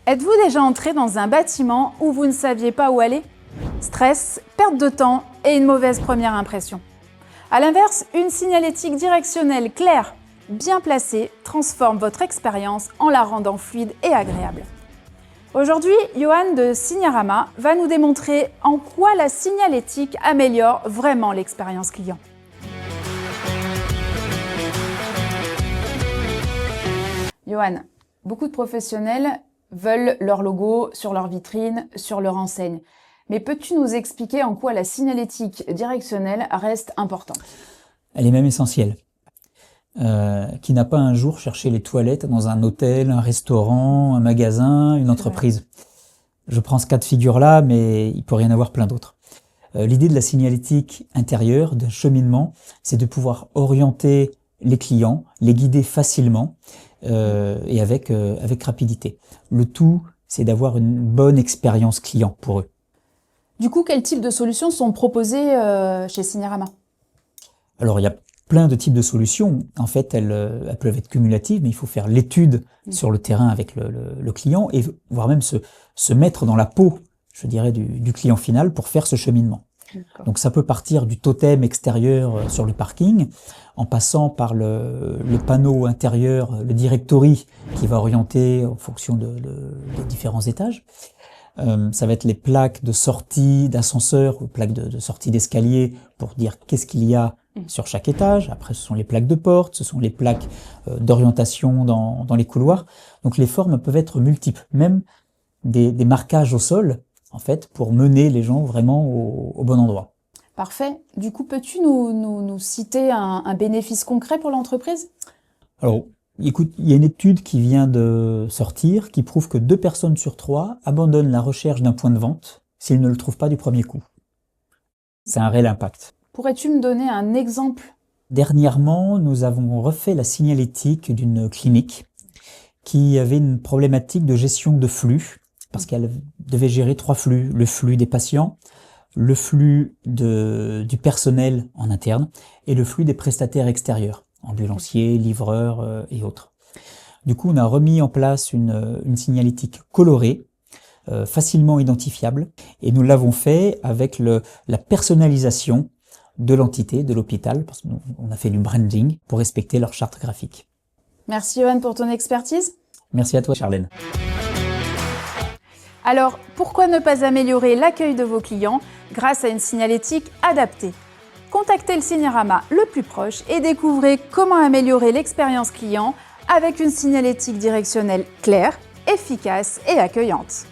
Êtes-vous déjà entré dans un bâtiment où vous ne saviez pas où aller? Stress, perte de temps et une mauvaise première impression. A l'inverse, une signalétique directionnelle claire, bien placée, transforme votre expérience en la rendant fluide et agréable. Aujourd'hui, Johan de Signarama va nous démontrer en quoi la signalétique améliore vraiment l'expérience client. Johan, beaucoup de professionnels veulent leur logo sur leur vitrine, sur leur enseigne. Mais peux-tu nous expliquer en quoi la signalétique directionnelle reste importante? Elle est même essentielle. Qui n'a pas un jour cherché les toilettes dans un hôtel, un restaurant, un magasin, une entreprise? Je prends ce cas de figure-là, mais il peut y en avoir plein d'autres. L'idée de la signalétique intérieure, d'un cheminement, c'est de pouvoir orienter les clients, les guider facilement et avec rapidité. Le tout, c'est d'avoir une bonne expérience client pour eux. Du coup, quel type de solutions sont proposées chez Signarama? Alors, il y a plein de types de solutions. En fait, elles peuvent être cumulatives, mais il faut faire l'étude sur le terrain avec le client et voire même se mettre dans la peau, je dirais, du client final pour faire ce cheminement. Donc, ça peut partir du totem extérieur sur le parking, en passant par le panneau intérieur, le directory qui va orienter en fonction des différents étages. Ça va être les plaques de sortie d'ascenseur, ou plaques de sortie d'escalier pour dire qu'est-ce qu'il y a sur chaque étage. Après, ce sont les plaques de porte, ce sont les plaques d'orientation dans les couloirs. Donc, les formes peuvent être multiples, même des marquages au sol, en fait, pour mener les gens vraiment au bon endroit. Parfait. Du coup, peux-tu nous citer un bénéfice concret pour l'entreprise? Alors, écoute, il y a une étude qui vient de sortir qui prouve que 2 personnes sur 3 abandonnent la recherche d'un point de vente s'ils ne le trouvent pas du premier coup. C'est un réel impact. Pourrais-tu me donner un exemple? Dernièrement, nous avons refait la signalétique d'une clinique qui avait une problématique de gestion de flux parce qu'elle devait gérer 3 flux. Le flux des patients, le flux du personnel en interne et le flux des prestataires extérieurs, ambulanciers, livreurs et autres. Du coup, on a remis en place une signalétique colorée, facilement identifiable, et nous l'avons fait avec la personnalisation de l'entité, de l'hôpital, parce qu'on a fait du branding pour respecter leur charte graphique. Merci Johan pour ton expertise. Merci à toi Charlène. Alors, pourquoi ne pas améliorer l'accueil de vos clients grâce à une signalétique adaptée? Contactez le Signarama le plus proche et découvrez comment améliorer l'expérience client avec une signalétique directionnelle claire, efficace et accueillante.